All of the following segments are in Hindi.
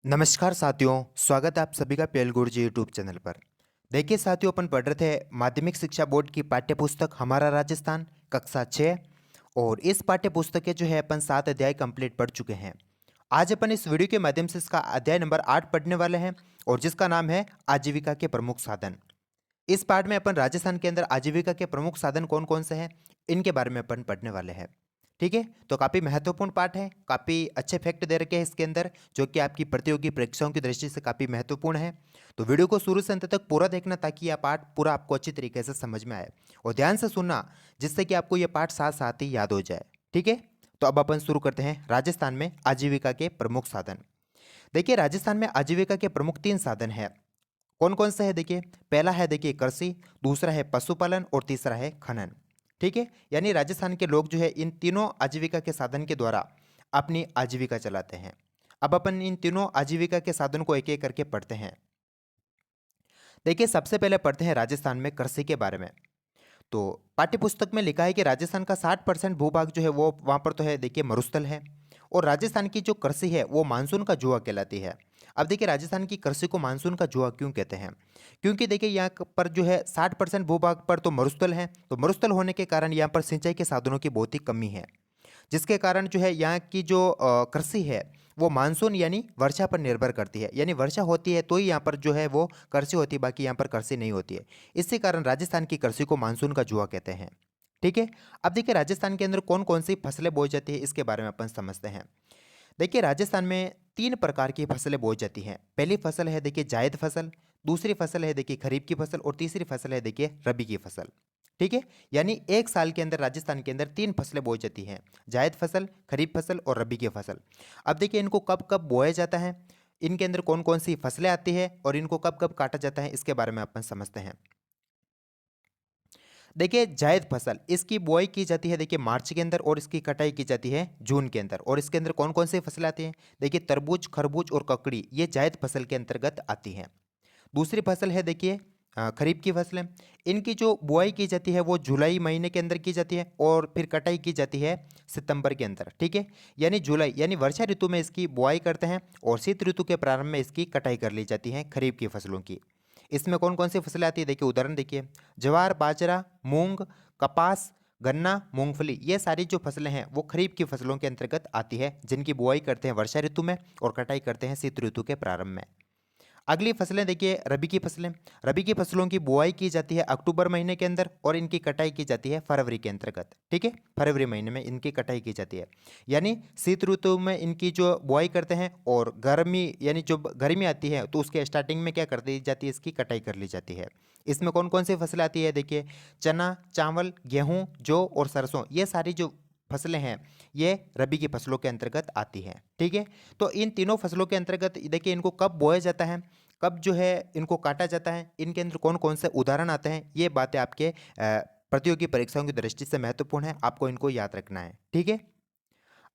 नमस्कार साथियों, स्वागत है आप सभी का पीएल गुरुजी यूट्यूब चैनल पर। देखिए साथियों, अपन पढ़ रहे थे माध्यमिक शिक्षा बोर्ड की पाठ्य पुस्तक हमारा राजस्थान कक्षा 6। और इस पाठ्य पुस्तक के जो है अपन 7 अध्याय कंप्लीट पढ़ चुके हैं। आज अपन इस वीडियो के माध्यम से इसका अध्याय नंबर 8 पढ़ने वाले हैं और जिसका नाम है आजीविका के प्रमुख साधन। इस पाठ में अपन राजस्थान के अंदर आजीविका के प्रमुख साधन कौन कौन से हैं, इनके बारे में अपन पढ़ने वाले हैं। ठीक है, तो काफ़ी महत्वपूर्ण पाठ है, काफ़ी अच्छे फैक्ट दे रखे हैं इसके अंदर, जो कि आपकी प्रतियोगी परीक्षाओं की दृष्टि से काफ़ी महत्वपूर्ण है। तो वीडियो को शुरू से अंत तक पूरा देखना ताकि यह पाठ पूरा आपको अच्छी तरीके से समझ में आए और ध्यान से सुनना, जिससे कि आपको यह पाठ साथ साथ ही याद हो जाए। ठीक है, तो अब अपन शुरू करते हैं राजस्थान में आजीविका के प्रमुख साधन। देखिए, राजस्थान में आजीविका के प्रमुख 3 साधन है। कौन कौन से है देखिए, पहला है देखिए कृषि, दूसरा है पशुपालन और तीसरा है खनन। ठीक है, यानी राजस्थान के लोग जो है इन तीनों आजीविका के साधन के द्वारा अपनी आजीविका चलाते हैं। अब अपन इन तीनों आजीविका के साधन को एक एक करके पढ़ते हैं। देखिए, सबसे पहले पढ़ते हैं राजस्थान में कृषि के बारे में। तो पाठ्य पुस्तक में लिखा है कि राजस्थान का 60% भूभाग जो है वो वहाँ पर तो है देखिए मरुस्थल है। और राजस्थान की जो कृषि है वो मानसून का जुआ कहलाती है। अब देखिए, राजस्थान की कृषि को मानसून का जुआ क्यों कहते हैं? क्योंकि देखिए, यहाँ पर जो है 60% भूभाग पर तो मरुस्थल है, तो मरुस्थल होने के कारण यहाँ पर सिंचाई के साधनों की बहुत ही कमी है। जिसके कारण जो है यहाँ की जो कृषि है वो मानसून यानी वर्षा पर निर्भर करती है। यानी वर्षा होती है तो ही यहाँ पर जो है वो कृषि होती है, बाकी यहाँ पर कृषि नहीं होती है। इसी कारण राजस्थान की कृषि को मानसून का जुआ कहते हैं। ठीक है, अब देखिए राजस्थान के अंदर कौन कौन सी फसलें बोई जाती है इसके बारे में अपन समझते हैं। देखिए, राजस्थान में 3 प्रकार की फसलें बोई जाती हैं। पहली फसल है देखिए जायद फसल, दूसरी फसल है देखिए खरीफ की फसल और तीसरी फसल है देखिए रबी की फसल। ठीक है, यानी एक साल के अंदर राजस्थान के अंदर 3 फसलें बोई जाती हैं, जायद फसल, खरीफ फसल और रबी की फसल। अब देखिए, इनको कब कब बोया जाता है, इनके अंदर कौन कौन सी फसलें आती है और इनको कब कब काटा जाता है, इसके बारे में अपन समझते हैं। देखिए, जायद फसल इसकी बुआई की जाती है देखिए मार्च के अंदर और इसकी कटाई की जाती है जून के अंदर। और इसके अंदर कौन कौन सी फसलें आती हैं? देखिए, तरबूज, खरबूज और ककड़ी ये जायद फसल के अंतर्गत आती हैं। दूसरी फसल है देखिए खरीफ की फसलें। इनकी जो बुआई की जाती है वो जुलाई महीने के अंदर की जाती है और फिर कटाई की जाती है सितंबर के अंदर। ठीक है, यानी जुलाई यानी वर्षा ऋतु में इसकी बुआई करते हैं और शीत ऋतु के प्रारंभ में इसकी कटाई कर ली जाती है खरीफ की फसलों की। इसमें कौन कौन सी फसलें आती है देखिए, उदाहरण देखिए, ज्वार, बाजरा, मूंग, कपास, गन्ना, मूंगफली, ये सारी जो फसलें हैं वो खरीफ की फसलों के अंतर्गत आती है, जिनकी बुआई करते हैं वर्षा ऋतु में और कटाई करते हैं शीत ऋतु के प्रारंभ में। अगली फसलें देखिए रबी की फसलें। रबी की फसलों की बुआई की जाती है अक्टूबर महीने के अंदर और इनकी कटाई की जाती है फरवरी के अंतर्गत। ठीक है, फरवरी महीने में इनकी कटाई की जाती है। यानी शीत ऋतु में इनकी जो बुआई करते हैं और गर्मी यानी जो गर्मी आती है तो उसके स्टार्टिंग में क्या कर दी जाती है, इसकी कटाई कर ली जाती है। इसमें कौन कौन सी फसलें आती है देखिए, चना, चावल, गेहूँ, जौ और सरसों, ये सारी जो फसलें हैं ये रबी की फसलों के अंतर्गत आती हैं। ठीक है, तो इन तीनों फसलों के अंतर्गत देखिए इनको कब बोया जाता है, कब जो है इनको काटा जाता है, इनके अंदर कौन कौन से उदाहरण आते हैं, ये बातें आपके प्रतियोगी परीक्षाओं की दृष्टि से महत्वपूर्ण है, आपको इनको याद रखना है। ठीक है,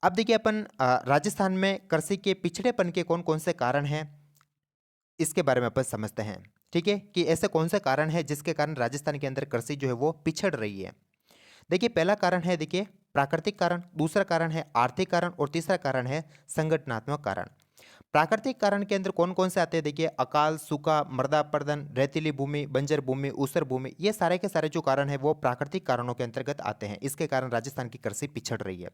अब देखिए अपन राजस्थान में कृषि के पिछड़ेपन के कौन कौन से कारण हैं इसके बारे में अपन समझते हैं। ठीक है, कि ऐसे कौन से कारण हैं जिसके कारण राजस्थान के अंदर कृषि जो है वो पिछड़ रही है। देखिए, पहला कारण है देखिए प्राकृतिक कारण, दूसरा कारण है आर्थिक कारण और तीसरा कारण है संगठनात्मक कारण। प्राकृतिक कारण के अंदर कौन कौन से आते हैं देखिए, अकाल, सूखा, मृदा अपरदन, रेतीली भूमि, बंजर भूमि, ऊसर भूमि, ये सारे के सारे जो कारण है वो प्राकृतिक कारणों के अंतर्गत आते हैं। इसके कारण राजस्थान की कृषि पिछड़ रही है।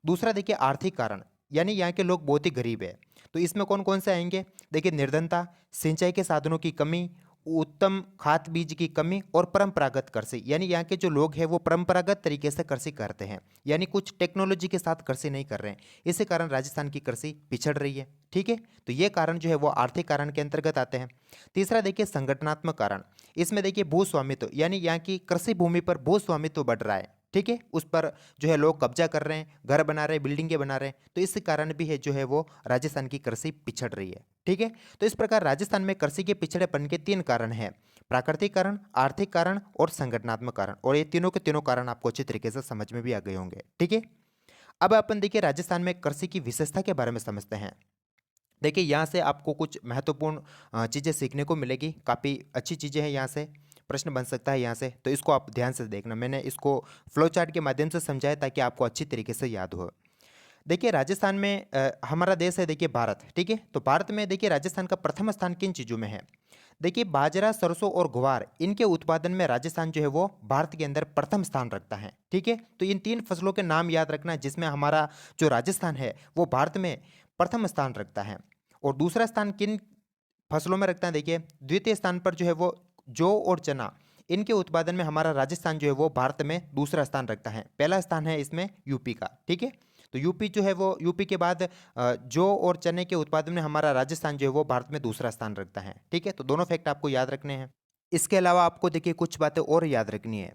दूसरा देखिए आर्थिक कारण, यानी यहाँ के लोग बहुत ही गरीब है। तो इसमें कौन कौन से आएंगे देखिए, निर्धनता, सिंचाई के साधनों की कमी, उत्तम खाद बीज की कमी और परंपरागत कृषि, यानी यहाँ के जो लोग हैं वो परंपरागत तरीके से कृषि करते हैं, यानी कुछ टेक्नोलॉजी के साथ कृषि नहीं कर रहे हैं। इसी कारण राजस्थान की कृषि पिछड़ रही है। ठीक है, तो ये कारण जो है वो आर्थिक कारण के अंतर्गत आते हैं। तीसरा देखिए संगठनात्मक कारण, इसमें देखिए भू स्वामित्व, यानी यहाँ की कृषि भूमि पर भू स्वामित्व बढ़ रहा है। ठीक है, उस पर जो है लोग कब्जा कर रहे हैं, घर बना रहे हैं, बिल्डिंगें बना रहे हैं, तो इस कारण भी है जो है वो राजस्थान की कृषि पिछड़ रही है। ठीक है, तो इस प्रकार राजस्थान में कृषि के पिछड़ेपन के 3 कारण हैं, प्राकृतिक कारण, आर्थिक कारण और संगठनात्मक कारण। और ये तीनों के तीनों कारण आपको अच्छी तरीके से समझ में भी आ गए होंगे। ठीक है, अब अपन देखिए राजस्थान में कृषि की विशेषता के बारे में समझते हैं। देखिए, यहाँ से आपको कुछ महत्वपूर्ण चीज़ें सीखने को मिलेगी, काफ़ी अच्छी चीज़ें हैं, यहाँ से प्रश्न बन सकता है यहाँ से, तो इसको आप ध्यान से देखना। मैंने इसको फ्लो चार्ट के माध्यम से समझाया ताकि आपको अच्छी तरीके से याद हो। देखिए राजस्थान में हमारा देश है देखिए भारत, ठीक है। तो भारत में देखिए राजस्थान का प्रथम स्थान किन चीज़ों में है? देखिए बाजरा, सरसों और ग्वार, इनके उत्पादन में राजस्थान जो है वो भारत के अंदर प्रथम स्थान रखता है, ठीक है। तो इन तीन फसलों के नाम याद रखना जिसमें हमारा जो राजस्थान है वो भारत में प्रथम स्थान रखता है। और दूसरा स्थान किन फसलों में रखते हैं? देखिए द्वितीय स्थान पर जो है वो जौ और चना, इनके उत्पादन में हमारा राजस्थान जो है वो भारत में दूसरा स्थान रखता है। पहला स्थान है इसमें यूपी का, ठीक है। तो यूपी जो है वो, यूपी के बाद जौ और चने के उत्पादन में हमारा राजस्थान जो है वो भारत में दूसरा स्थान रखता है, ठीक है। तो दोनों फैक्ट आपको याद रखने हैं। इसके अलावा आपको देखिए कुछ बातें और याद रखनी है।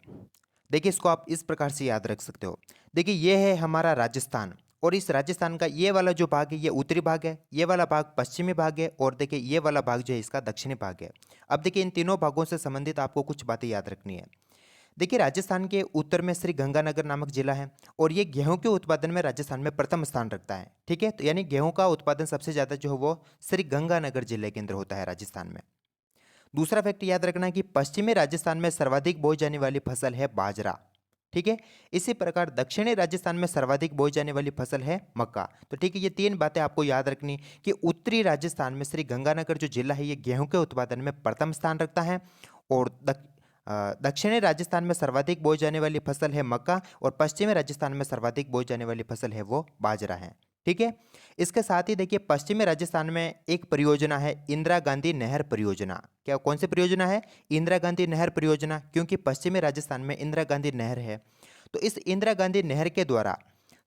देखिए इसको आप इस प्रकार से याद रख सकते हो। देखिए ये है हमारा राजस्थान, और इस राजस्थान का ये वाला जो भाग है ये उत्तरी भाग है, ये वाला भाग पश्चिमी भाग है, और देखिए ये वाला भाग जो है इसका दक्षिणी भाग है। अब देखिए इन तीनों भागों से संबंधित आपको कुछ बातें याद रखनी है। देखिए राजस्थान के उत्तर में श्री गंगानगर नामक जिला है, और ये गेहूं के उत्पादन में राजस्थान में प्रथम स्थान रखता है, ठीक है। तो यानी गेहूं का उत्पादन सबसे ज़्यादा जो है वो श्री गंगानगर जिले के अंदर होता है राजस्थान में। दूसरा फैक्ट याद रखना है कि पश्चिमी राजस्थान में सर्वाधिक बोई जाने वाली फसल है बाजरा, ठीक है। इसी प्रकार दक्षिणी राजस्थान में सर्वाधिक बोई जाने वाली फसल है मक्का। तो ठीक है, ये तीन बातें आपको याद रखनी कि उत्तरी राजस्थान में श्री गंगानगर जो जिला है ये गेहूं के उत्पादन में प्रथम स्थान रखता है, और दक्षिणी राजस्थान में सर्वाधिक बोई जाने वाली फसल है मक्का, और पश्चिमी राजस्थान में सर्वाधिक बोई जाने वाली फसल है वो बाजरा है, ठीक है। इसके साथ ही देखिए पश्चिमी राजस्थान में एक परियोजना है इंदिरा गांधी नहर परियोजना। क्या कौन सी परियोजना है? इंदिरा गांधी नहर परियोजना, क्योंकि पश्चिमी राजस्थान में इंदिरा गांधी नहर है। तो इस इंदिरा गांधी नहर के द्वारा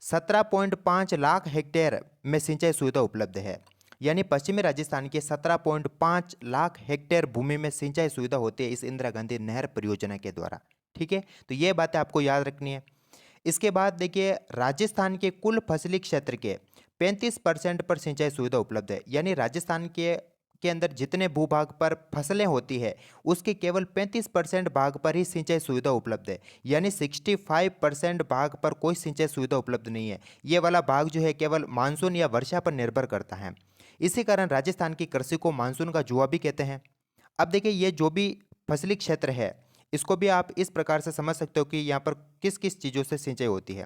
17.5 लाख हेक्टेयर में सिंचाई सुविधा उपलब्ध है। यानी पश्चिमी राजस्थान के 17.5 लाख हेक्टेयर भूमि में सिंचाई सुविधा होती है इस इंदिरा गांधी नहर परियोजना के द्वारा, ठीक है। तो ये बातें आपको याद रखनी है। इसके बाद देखिए राजस्थान के कुल फसली क्षेत्र के 35% पर सिंचाई सुविधा उपलब्ध है। यानी राजस्थान के अंदर जितने भूभाग पर फसलें होती है उसके केवल 35% भाग पर ही सिंचाई सुविधा उपलब्ध है। यानी 65% भाग पर कोई सिंचाई सुविधा उपलब्ध नहीं है। ये वाला भाग जो है केवल मानसून या वर्षा पर निर्भर करता है। इसी कारण राजस्थान की कृषि को मानसून का जुआ भी कहते हैं। अब देखिए ये जो भी फसली क्षेत्र है इसको भी आप इस प्रकार से समझ सकते हो कि यहाँ पर किस किस चीज़ों से सिंचाई होती है।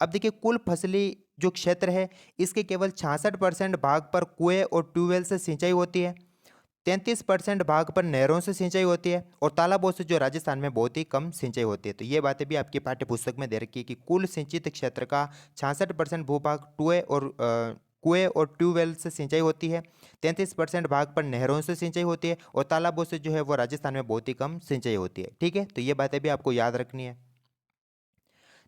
अब देखिए कुल फसली जो क्षेत्र है इसके केवल 66% भाग पर कुएं और ट्यूबवेल से सिंचाई होती है, 33% भाग पर नहरों से सिंचाई होती है, और तालाबों से जो राजस्थान में बहुत ही कम सिंचाई होती है। तो ये बातें भी आपकी पाठ्य पुस्तक में दे रखी है कि कुल सिंचित क्षेत्र का 66% भूभाग कुएं और ट्यूबवेल से सिंचाई होती है, 33% भाग पर नहरों से सिंचाई होती है, और तालाबों से जो है वो राजस्थान में बहुत ही कम सिंचाई होती है, ठीक है। तो ये बातें भी आपको याद रखनी है।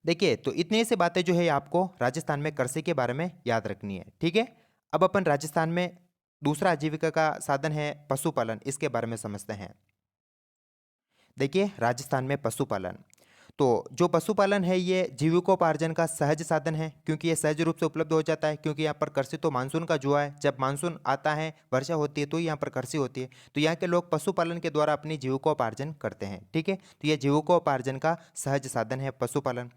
देखिए तो इतनी सी बातें जो है आपको राजस्थान में कृषि के बारे में याद रखनी है, ठीक है। अब अपन राजस्थान में दूसरा आजीविका का साधन है पशुपालन, इसके बारे में समझते हैं। देखिए राजस्थान में पशुपालन, तो जो पशुपालन है ये जीविकोपार्जन का सहज साधन है, क्योंकि ये सहज रूप से उपलब्ध हो जाता है। क्योंकि यहाँ पर कृषि तो मानसून का जुआ है, जब मानसून आता है वर्षा होती है तो यहाँ पर कृषि होती है। तो यहाँ के लोग पशुपालन के द्वारा अपनी जीविकोपार्जन करते हैं, ठीक है। तो ये जीविकोपार्जन का सहज साधन है पशुपालन।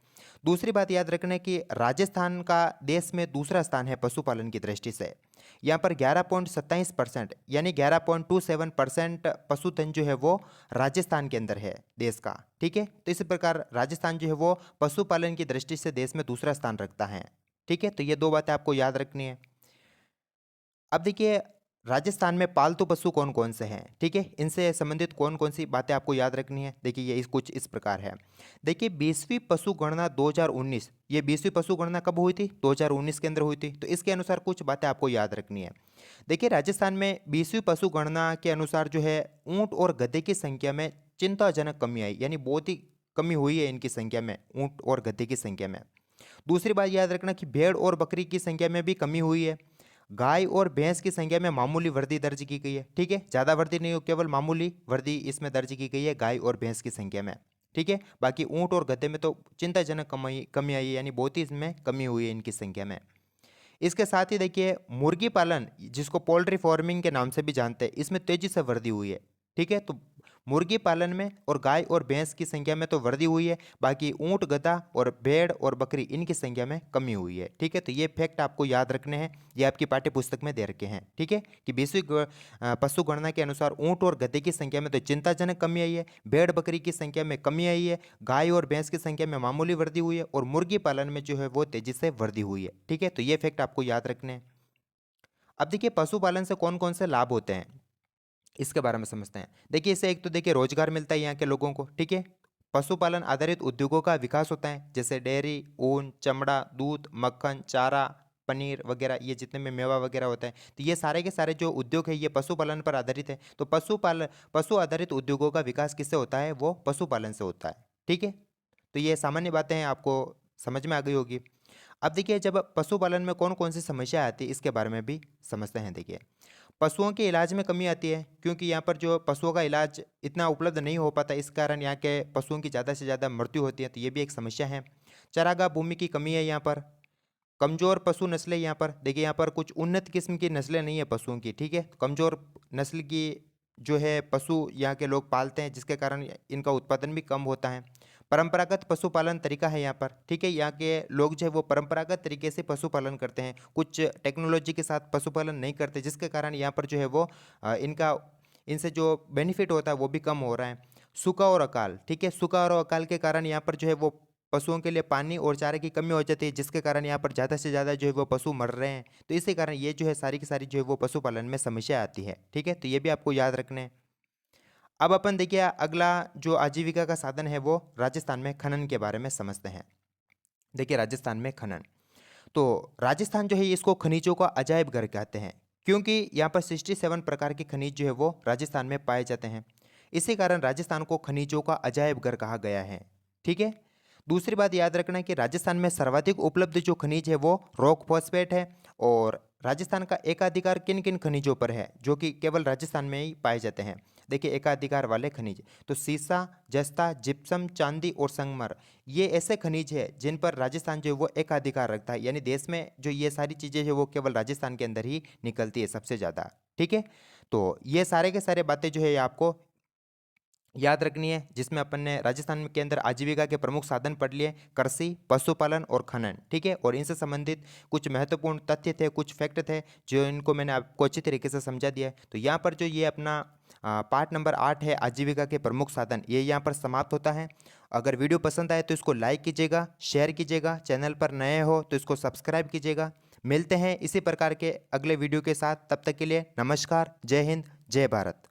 दूसरी बात याद रखना कि राजस्थान का देश में दूसरा स्थान है पशुपालन की दृष्टि से। यहाँ पर 11.27% यानी 11.27% पशुधन जो है वो राजस्थान के अंदर है देश का, ठीक है। तो इसी प्रकार राजस्थान जो है वो पशुपालन की दृष्टि से देश में दूसरा स्थान रखता है, ठीक है। तो ये दो बातें आपको याद रखनी है। अब देखिए राजस्थान में पालतू पशु कौन कौन से हैं, ठीक है, इनसे संबंधित कौन कौन सी बातें आपको याद रखनी है। देखिए ये कुछ इस प्रकार है। देखिए 20वीं पशु गणना 2019, ये 20वीं पशु गणना कब हुई थी? 2019 के अंदर हुई थी। तो इसके अनुसार कुछ बातें आपको याद रखनी है। देखिए राजस्थान में 20वीं पशु गणना के अनुसार जो है ऊँट और गधे की संख्या में चिंताजनक कमी आई, यानी बहुत ही कमी हुई है इनकी संख्या में, ऊँट और गधे की संख्या में। दूसरी बात याद रखना कि भेड़ और बकरी की संख्या में भी कमी हुई है। गाय और भैंस की संख्या में मामूली वृद्धि दर्ज की गई है, ठीक है, ज़्यादा वृद्धि नहीं हो, केवल मामूली वृद्धि इसमें दर्ज की गई है गाय और भैंस की संख्या में, ठीक है। बाकी ऊंट और गधे में तो चिंताजनक कमी आई है, यानी बहुत ही इसमें कमी हुई है इनकी संख्या में। इसके साथ ही देखिए मुर्गी पालन, जिसको पोल्ट्री फार्मिंग के नाम से भी जानते हैं, इसमें तेजी से वृद्धि हुई है, ठीक है। तो मुर्गी पालन में और गाय और भैंस की संख्या में तो वृद्धि हुई है, बाकी ऊंट, गधा और भेड़ और बकरी इनकी संख्या में कमी हुई है। ठीक है, तो ये फैक्ट आपको याद रखने हैं, ये आपकी पाठ्य पुस्तक में दे रखे हैं। ठीक है, कि वैश्विक पशु गणना के अनुसार ऊंट और गधे की संख्या में तो चिंताजनक कमी आई है, भेड़ बकरी की संख्या में कमी आई है, गाय और भैंस की संख्या में मामूली वृद्धि हुई है, और मुर्गी पालन में जो है वो तेजी से वृद्धि हुई है। ठीक है, तो ये फैक्ट आपको याद रखने हैं। अब देखिए पशुपालन से कौन कौन से लाभ होते हैं, इसके बारे में समझते हैं। देखिए इससे एक तो देखिए रोजगार मिलता है यहाँ के लोगों को। ठीक है, पशुपालन आधारित उद्योगों का विकास होता है, जैसे डेयरी, ऊन, चमड़ा, दूध, मक्खन, चारा, पनीर वगैरह, ये जितने में मेवा वगैरह होता है, तो ये सारे के सारे जो उद्योग है ये पशुपालन पर आधारित है। तो पशु आधारित उद्योगों का विकास किससे होता है, वो पशुपालन से होता है। ठीक है, तो ये सामान्य बातें हैं, आपको समझ में आ गई होगी। अब देखिए जब पशुपालन में कौन कौन सी समस्या आती है इसके बारे में भी समझते हैं। देखिए पशुओं के इलाज में कमी आती है, क्योंकि यहाँ पर जो पशुओं का इलाज इतना उपलब्ध नहीं हो पाता, इस कारण यहाँ के पशुओं की ज़्यादा से ज़्यादा मृत्यु होती है, तो ये भी एक समस्या है। चारागाह भूमि की कमी है यहाँ पर। कमज़ोर पशु नस्लें यहाँ पर, देखिए यहाँ पर कुछ उन्नत किस्म की नस्लें नहीं है पशुओं की। ठीक है, कमज़ोर नस्ल की जो है पशु यहाँ के लोग पालते हैं, जिसके कारण इनका उत्पादन भी कम होता है। परंपरागत पशुपालन तरीका है यहाँ पर। ठीक है, यहाँ के लोग जो है वो परंपरागत तरीके से पशुपालन करते हैं, कुछ टेक्नोलॉजी के साथ पशुपालन नहीं करते, जिसके कारण यहाँ पर जो है वो इनका इनसे जो बेनिफिट होता है वो भी कम हो रहा है। सूखा और अकाल, ठीक है, सूखा और अकाल के कारण यहाँ पर जो है वो पशुओं के लिए पानी और चारे की कमी हो जाती है, जिसके कारण यहाँ पर ज़्यादा से ज़्यादा जो है वो पशु मर रहे हैं। तो इसी कारण ये जो है सारी की सारी जो है वो पशुपालन में समस्या आती है। ठीक है, तो ये भी आपको याद रखना है। अब अपन देखिए अगला जो आजीविका का साधन है वो राजस्थान में खनन के बारे में समझते हैं। देखिए राजस्थान में खनन, तो राजस्थान जो है इसको खनिजों का अजायब घर कहते हैं, क्योंकि यहाँ पर 67 प्रकार के खनिज जो है वो राजस्थान में पाए जाते हैं। इसी कारण राजस्थान को खनिजों का अजायब घर कहा गया है। ठीक है, दूसरी बात याद रखना है कि राजस्थान में सर्वाधिक उपलब्ध जो खनिज है वो रॉक फॉस्फेट है। और राजस्थान का एकाधिकार किन किन खनिजों पर है, जो कि केवल राजस्थान में ही पाए जाते हैं। देखिए एकाधिकार वाले खनिज, तो सीसा, जस्ता, जिप्सम, चांदी और संगमर, ये ऐसे खनिज है जिन पर राजस्थान जो है वो एकाधिकार रखता है, यानी देश में जो ये सारी चीज़ें है वो केवल राजस्थान के अंदर ही निकलती है सबसे ज़्यादा। ठीक है, तो ये सारे के सारे बातें जो है ये आपको याद रखनी है, जिसमें अपन ने राजस्थान के अंदर आजीविका के प्रमुख साधन पढ़ लिए, कृषि, पशुपालन और खनन। ठीक है, और इनसे संबंधित कुछ महत्वपूर्ण तथ्य थे, कुछ फैक्ट थे, जो इनको मैंने आपको अच्छी तरीके से समझा दिया है। तो यहाँ पर जो ये अपना पार्ट नंबर 8 है आजीविका के प्रमुख साधन, ये यहाँ पर समाप्त होता है। अगर वीडियो पसंद आए तो इसको लाइक कीजिएगा, शेयर कीजिएगा, चैनल पर नए हो तो इसको सब्सक्राइब कीजिएगा। मिलते हैं इसी प्रकार के अगले वीडियो के साथ, तब तक के लिए नमस्कार, जय हिंद, जय भारत।